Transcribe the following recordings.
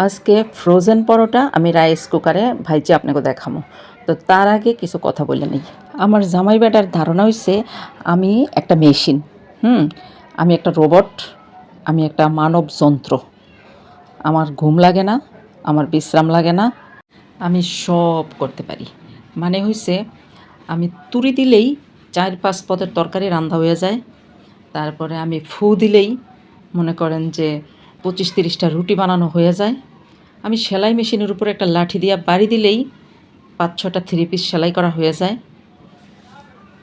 আজকে ফ্রোজেন পরোটা আমি রাইস কুকারে ভাইজে আপনাকে দেখামো। তো তার আগে কিছু কথা বলে নিই। আমার জামাই বেটার ধারণা হইছে আমি একটা মেশিন, আমি একটা রোবট, আমি একটা মানব যন্ত্র। আমার ঘুম লাগে না, আমার বিশ্রাম লাগে না, আমি সব করতে পারি। মানে হইছে আমি তুড়ি দিলেই 4-5 পদের তরকারি রান্না হয়ে যায়। তারপরে আমি ফু দিলেই মনে করেন যে 25-30টা রুটি বানানো হয়ে যায়। আমি সেলাই মেশিনের উপরে একটা লাঠি দিয়া বাড়ি দিলেই 5-6টা 3 পিস সেলাই করা হয়ে যায়।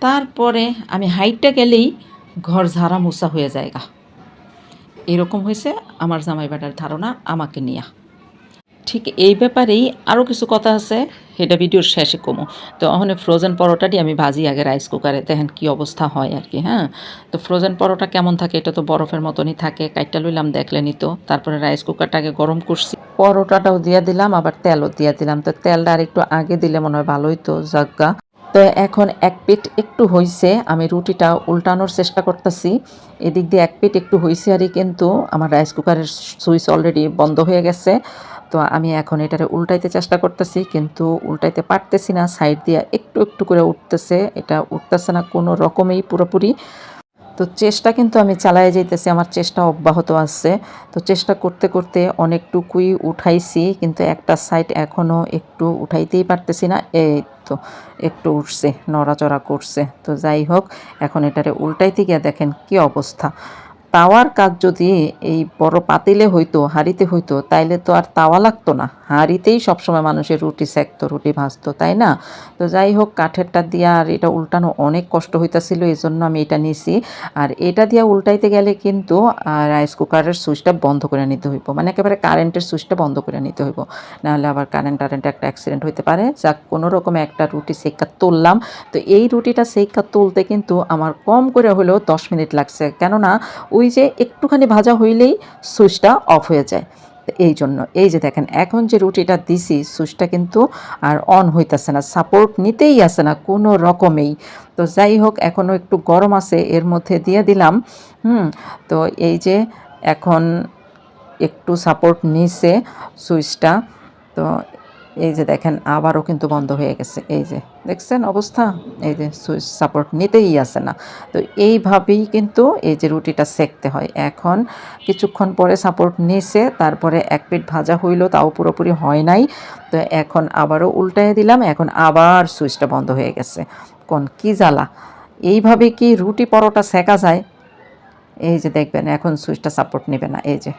তারপরে আমি হাইটটা গেলেই ঘর ঝাড়া মোছা হয়ে যায়গা। এরকম হয়েছে আমার জামাই বেটার ধারণা আমাকে নিয়া। ঠিক এই ব্যাপারেই আরও কিছু কথা আছে, সেটা ভিডিওর শেষে কমো। তো ওখানে ফ্রোজেন পরোটাটি আমি ভাজি আগে রাইস কুকারে, দেখেন কী অবস্থা হয় আর কি। হ্যাঁ, তো ফ্রোজেন পরোটা কেমন থাকে, এটা তো বরফের মতনই থাকে। কাইটটা লইলাম, দেখলেনই তো। তারপরে রাইস কুকারটাকে গরম করছি, পরোটাটাও দিয়ে দিলাম, আবার তেলও দিয়ে দিলাম। তো তেলটা আর একটু আগে দিলে মনে হয় ভালোই, তো জাগা। তো এখন এক পিঠ একটু হইছে, আমি রুটিটা উল্টানোর চেষ্টা করতেছি। এদিক দিয়ে এক পিঠ একটু হইছে আরই, কিন্তু আমার রাইস কুকারের সুইচ অলরেডি বন্ধ হয়ে গেছে। তো আমি এখন এটারে উল্টাইতে চেষ্টা করতেছি, কিন্তু উল্টাইতে পারতেছি না। সাইড দিয়ে একটু একটু করে উঠতেছে, এটা উঠতেছে না কোনো রকমেই পুরোপুরি। তো চেষ্টা কিন্তু আমি চালায় যাইতেছি, আমার চেষ্টা অব্যাহত আছে। তো চেষ্টা করতে করতে অনেকটুকুই উঠাইছি, কিন্তু একটা সাইড এখনও একটু উঠাইতেই পারতেছি না। এই তো একটু উঠছে, নড়াচড়া করছে। তো যাই হোক, এখন এটারে উল্টাইতে গিয়ে দেখেন কি অবস্থা। তাওয়ার কাজ যদি এই বড় পাতিলে হইতো, হাঁড়িতে হইতো, তাইলে তো আর তাওয়া লাগতো না। হাঁড়িতেই সবসময় মানুষের রুটি সেঁকতো, রুটি ভাজতো, তাই না? তো যাই হোক, কাঠেরটা দিয়া আর এটা উল্টানো অনেক কষ্ট হইতাছিল, এই জন্য আমি এটা নিছি। আর এটা দিয়া উল্টাইতে গেলে কিন্তু রাইস কুকারের সুইচটা বন্ধ করে নিতে হইব, মানে একেবারে কারেন্টের সুইচটা বন্ধ করে নিতে হইব, নাহলে আবার কারেন্ট একটা অ্যাক্সিডেন্ট হইতে পারে। যাক, কোনো রকমে একটা রুটি সেঁকা তুললাম। তো এই রুটিটা সেঁকা তুলতে কিন্তু আমার কম করে হলেও 10 মিনিট লাগছে, কেননা ওই যে একটুখানি ভাজা হইলেই সুইচটা অফ হয়ে যায়। এই জন্য এই যে দেখেন, এখন যে রুটিটা দিছি, সুইচটা কিন্তু আর অন হইতেছে না, সাপোর্ট নিতেই আসে না কোনো রকমেই। তো যাই হোক, এখনও একটু গরম আছে, এর মধ্যে দিয়ে দিলাম। তো এই যে এখন একটু সাপোর্ট নিছে সুইচটা। তো এই যে দেখেন, আবারও কিন্তু বন্ধ হয়ে গেছে। এই যে দেখছেন অবস্থা, এই যে সুইচ সাপোর্ট নিতেই আসে না। তো এইভাবেই কিন্তু এই যে রুটিটা সেঁকতে হয়। এখন কিছুক্ষণ পরে সাপোর্ট নিছে, তারপরে এক পিঠ ভাজা হইল, তাও পুরোপুরি হয় নাই। তো এখন আবারও উল্টায় দিলাম, এখন আবার সুইচটা বন্ধ হয়ে গেছে। কোন কি জ্বালা! এইভাবে কি রুটি পরোটা সেঁকা যায়? এই যে দেখবেন, এখন সুইচটা সাপোর্ট নেবে না, এই যে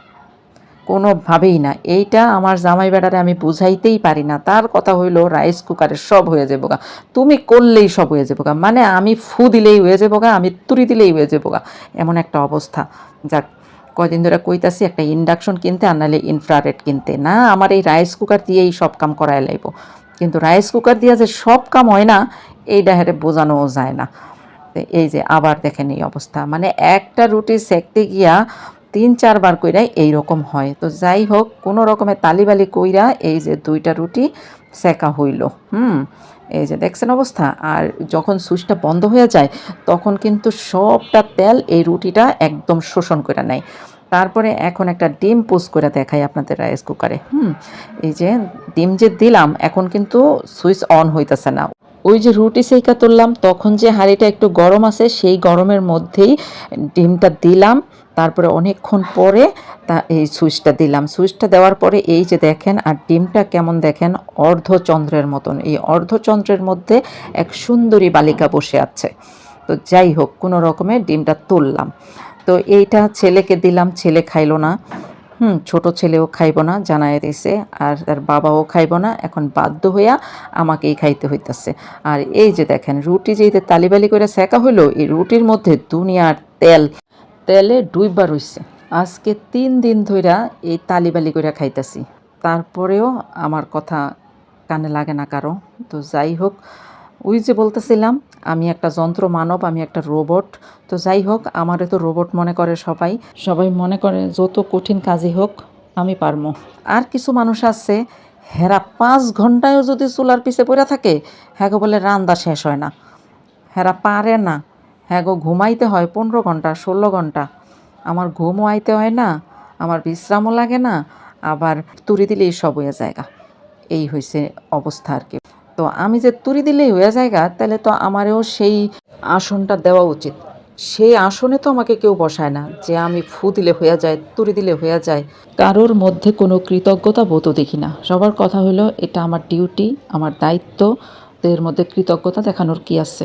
কোনোভাবেই না। এইটা আমার জামাই বেটারে আমি বুঝাইতেই পারি না। তার কথা হইলো রাইস কুকারে সব হয়ে যাবো গা, তুমি করলেই সব হয়ে যাবো গা, মানে আমি ফু দিলেই হয়ে যাবো গা, আমি তুড়ি দিলেই হয়ে যাবো গা, এমন একটা অবস্থা। যাক, কয়দিন ধরে কইতাছি একটা ইন্ডাকশন কিনতে, আর নাহলে ইনফ্রারেড কিনতে। না, আমার এই রাইস কুকার দিয়েই সব কাম করায় লাইব। কিন্তু রাইস কুকার দিয়ে যে সব কাম হয় না, এইটা হেরে বোঝানোও যায় না। এই যে আবার দেখেন এই অবস্থা, মানে একটা রুটি সেঁকতে গিয়া 3-4 বার কইরা এইরকম হয়। তো যাই হোক, কোনো রকমে তালিবালি কইরা এই যে 2টা রুটি সেঁকা হইল। এই যে দেখছেন অবস্থা। আর যখন সুইচটা বন্ধ হয়ে যায়, তখন কিন্তু সবটা তেল এই রুটিটা একদম শোষণ করে নেয়। তারপরে এখন একটা ডিম পোস্ট করে দেখাই আপনাদের রাইস কুকারে। এই যে ডিম যে দিলাম, এখন কিন্তু সুইচ অন হইতেছে না। ওই যে রুটি সেঁকা তুললাম, তখন যে হাঁড়িটা একটু গরম আছে, সেই গরমের মধ্যেই ডিমটা দিলাম। তারপরে অনেকক্ষণ পরে এই সুইচটা দিলাম। সুইচটা দেওয়ার পরে এই যে দেখেন, আর ডিমটা কেমন দেখেন, অর্ধচন্দ্রের মতন। এই অর্ধচন্দ্রের মধ্যে এক সুন্দরী বালিকা বসে আছে। তো যাই হোক, কোনো রকমে ডিমটা তুললাম। তো এইটা ছেলেকে দিলাম, ছেলে খাইলো না। ছোট ছেলেও খাইব না জানায় দিছে, আর তার বাবাও খাইব না। এখন বাধ্য হইয়া আমাকেই খাইতে হইতাছে। আর এই যে দেখেন, রুটি যেই তালিবালি করে সেঁকা হইলো, এই রুটির মধ্যে দুনিয়ার তেল, তেলে ডুইবা রইছে। আজকে 3 দিন ধইরা এই তালিবালি করে খাইতাছি, তারপরেও আমার কথা কানে লাগে না কারো। তো যাই হোক, ওই যে বলতেছিলাম আমি একটা যন্ত্র মানব, আমি একটা রোবট। তো যাই হোক, আমারে তো রোবট মনে করে সবাই, সবাই মনে করে যত কঠিন কাজই হোক আমি পারমো। আর কিছু মানুষ আছে, হেরা 5 ঘন্টায়ও যদি চুলার পিছে পড়ে থাকে, হ্যাঁ বলে রান্না শেষ হয় না। হেরা পারে না, হ্যাঁ ঘুমাইতে হয় 15 ঘন্টা 16 ঘন্টা। আমার ঘুমও আইতে হয় না, আমার বিশ্রামও লাগে না, আবার তুরি দিলেই সব হয়ে জায়গা, এই হয়েছে অবস্থা আর কি। তো আমি যে তুরি দিলেই হয়ে জায়গা, তাহলে তো আমারও সেই আসনটা দেওয়া উচিত। সেই আসনে তো আমাকে কেউ বসায় না যে আমি ফু দিলে হয়ে যায়, তুরি দিলে হয়ে যায়। কারোর মধ্যে কোনো কৃতজ্ঞতা বোধও দেখি না। সবার কথা হলো এটা আমার ডিউটি, আমার দায়িত্ব, তো এর মধ্যে কৃতজ্ঞতা দেখানোর কি আছে।